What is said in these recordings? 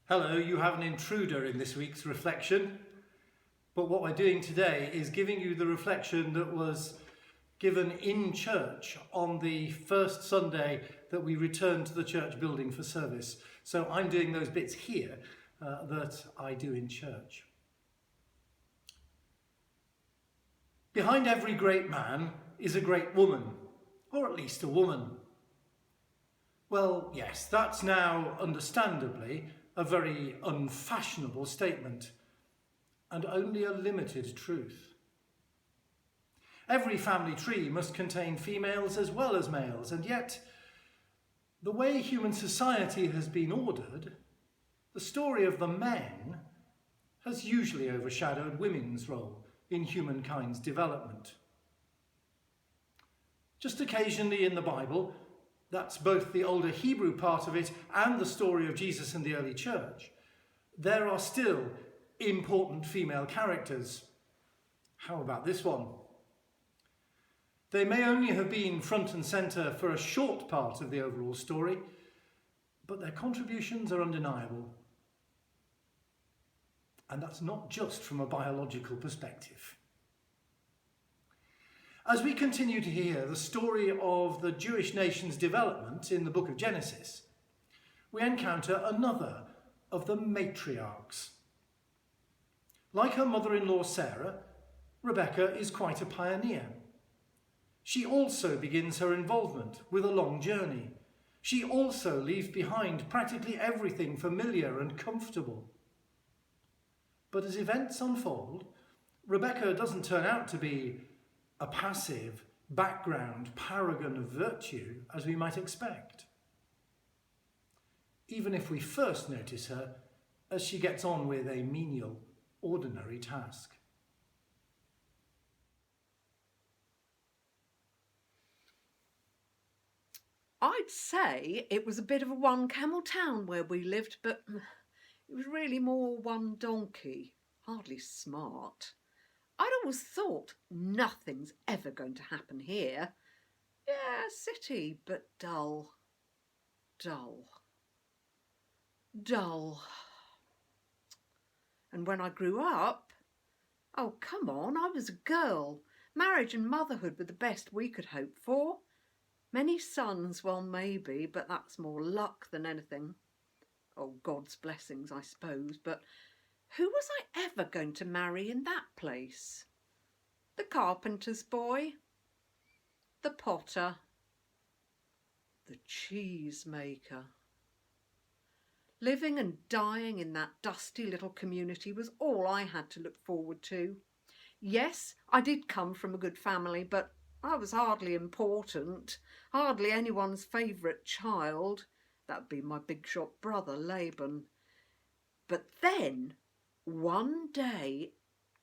Hello, you have an intruder in this week's reflection, but what we're doing today is giving you the reflection that was given in church on the first Sunday that we returned to the church building for service. So I'm doing those bits here that I do in church. Behind every great man is a great woman, or at least a woman. Well, yes, that's now understandably a very unfashionable statement, and only a limited truth. Every family tree must contain females as well as males, and yet, the way human society has been ordered, the story of the men has usually overshadowed women's role in humankind's development. Just occasionally in the Bible, that's both the older Hebrew part of it and the story of Jesus and the early church, there are still important female characters. How about this one? They may only have been front and centre for a short part of the overall story, but their contributions are undeniable. And that's not just from a biological perspective. As we continue to hear the story of the Jewish nation's development in the book of Genesis, we encounter another of the matriarchs. Like her mother-in-law Sarah, Rebekah is quite a pioneer. She also begins her involvement with a long journey. She also leaves behind practically everything familiar and comfortable. But as events unfold, Rebekah doesn't turn out to be a passive background paragon of virtue as we might expect, even if we first notice her as she gets on with a menial, ordinary task. I'd say it was a bit of a one-camel town where we lived, but it was really more one donkey, hardly smart. I'd always thought nothing's ever going to happen here. Yeah, city, but dull, dull, dull. And when I grew up, oh, come on, I was a girl. Marriage and motherhood were the best we could hope for. Many sons, well, maybe, but that's more luck than anything. Oh, God's blessings, I suppose, but who was I ever going to marry in that place? The carpenter's boy, the potter, the cheesemaker. Living and dying in that dusty little community was all I had to look forward to. Yes, I did come from a good family, but I was hardly important, hardly anyone's favourite child. That would be my big shot brother, Laban. But then, one day,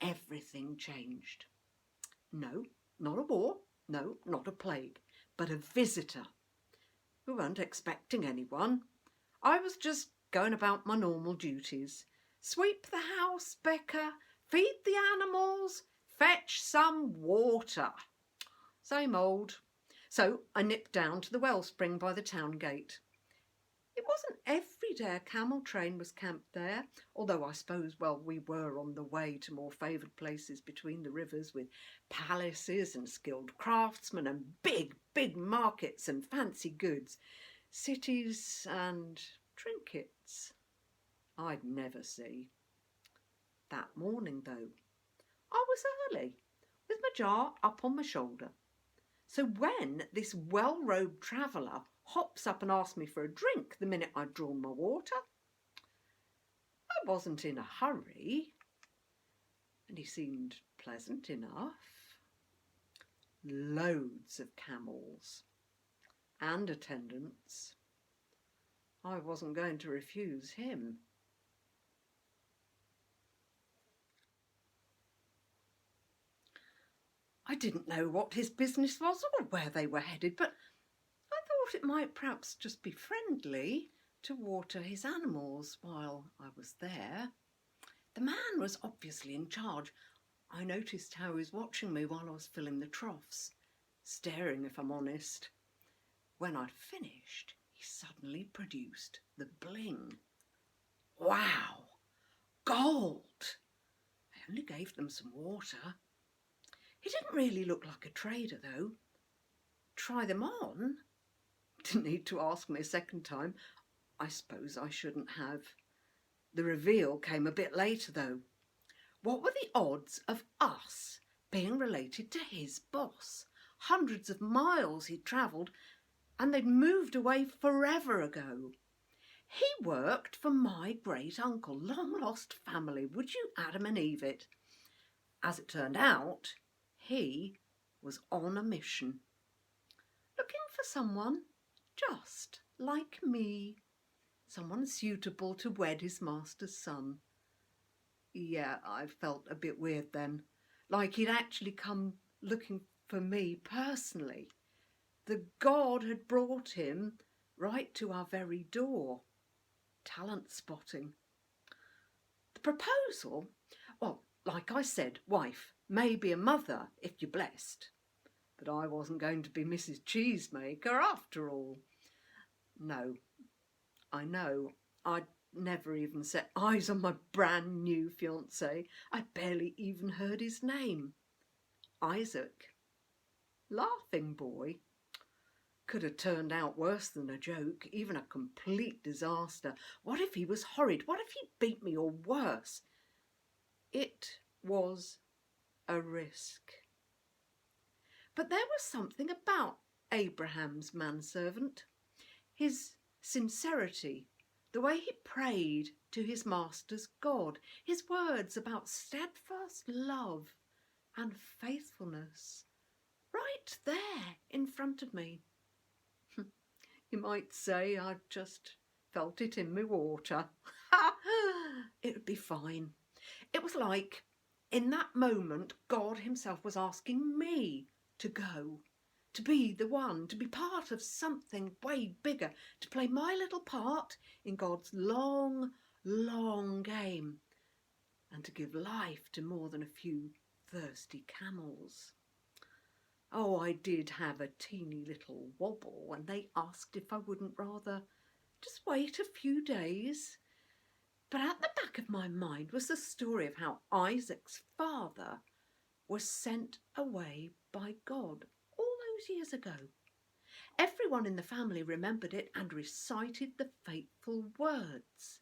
everything changed. No, not a war, no, not a plague, but a visitor. We weren't expecting anyone. I was just going about my normal duties. Sweep the house, Becca, feed the animals, fetch some water. Same old. So I nipped down to the wellspring by the town gate. It wasn't every day a camel train was camped there, although I suppose, well, we were on the way to more favoured places between the rivers with palaces and skilled craftsmen and big, big markets and fancy goods, cities and trinkets I'd never see. That morning, though, I was early, with my jar up on my shoulder. So when this well-robed traveller hops up and asks me for a drink the minute I'd drawn my water, I wasn't in a hurry, and he seemed pleasant enough. Loads of camels and attendants. I wasn't going to refuse him. I didn't know what his business was or where they were headed, but I thought it might perhaps just be friendly to water his animals while I was there. The man was obviously in charge. I noticed how he was watching me while I was filling the troughs, staring if I'm honest. When I'd finished, he suddenly produced the bling. Wow, gold! I only gave them some water. He didn't really look like a trader, though. Try them on? Didn't need to ask me a second time. I suppose I shouldn't have. The reveal came a bit later, though. What were the odds of us being related to his boss? Hundreds of miles he'd travelled, and they'd moved away forever ago. He worked for my great-uncle, long-lost family. Would you Adam and Eve it? As it turned out, he was on a mission, looking for someone just like me, someone suitable to wed his master's son. Yeah, I felt a bit weird then, like he'd actually come looking for me personally. The God had brought him right to our very door. Talent spotting. The proposal, well, like I said, wife, maybe a mother if you're blessed. But I wasn't going to be Mrs. Cheesemaker after all. No, I know, I'd never even set eyes on my brand new fiancé. I barely even heard his name. Isaac. Laughing boy. Could have turned out worse than a joke, even a complete disaster. What if he was horrid? What if he beat me, or worse? It was a risk. But there was something about Abraham's manservant. His sincerity, the way he prayed to his master's God, his words about steadfast love and faithfulness, right there in front of me. You might say I just felt it in me water. It would be fine. It was like, in that moment, God himself was asking me to go, to be the one, to be part of something way bigger, to play my little part in God's long, long game, and to give life to more than a few thirsty camels. Oh, I did have a teeny little wobble when they asked if I wouldn't rather just wait a few days. But at the back of my mind was the story of how Isaac's father was sent away by God all those years ago. Everyone in the family remembered it and recited the fateful words.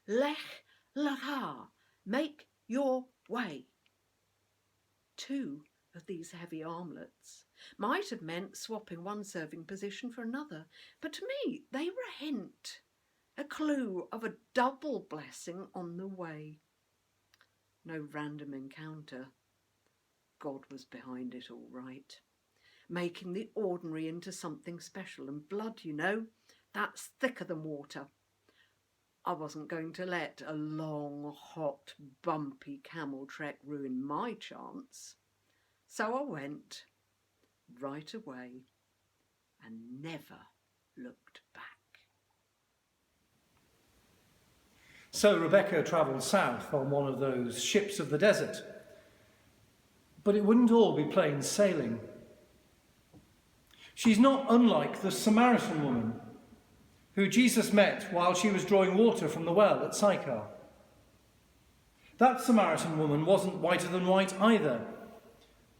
Lech lecha, make your way. 2 of these heavy armlets might have meant swapping one serving position for another, but to me they were a hint, a clue of a double blessing on the way. No random encounter. God was behind it all right, making the ordinary into something special. And blood, you know, that's thicker than water. I wasn't going to let a long, hot, bumpy camel trek ruin my chance. So I went right away and never looked back. So Rebekah travelled south on one of those ships of the desert. But it wouldn't all be plain sailing. She's not unlike the Samaritan woman who Jesus met while she was drawing water from the well at Sychar. That Samaritan woman wasn't whiter than white either.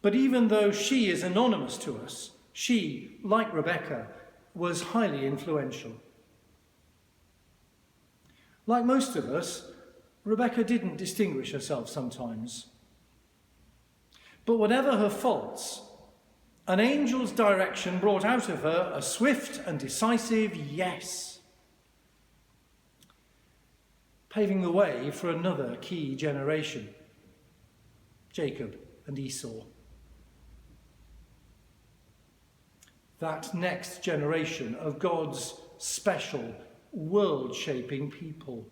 But even though she is anonymous to us, she, like Rebekah, was highly influential. Like most of us, Rebekah didn't distinguish herself sometimes. But whatever her faults, an angel's direction brought out of her a swift and decisive yes, paving the way for another key generation, Jacob and Esau. That next generation of God's special, world-shaping people.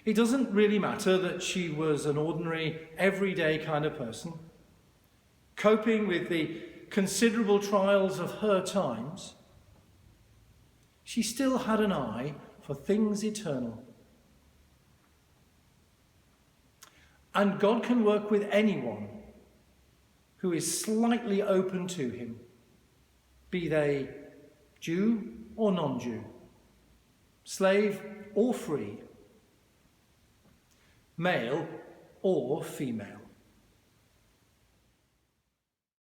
It doesn't really matter that she was an ordinary, everyday kind of person, coping with the considerable trials of her times. She still had an eye for things eternal. And God can work with anyone who is slightly open to him, be they Jew or non-Jew, slave or free, male or female.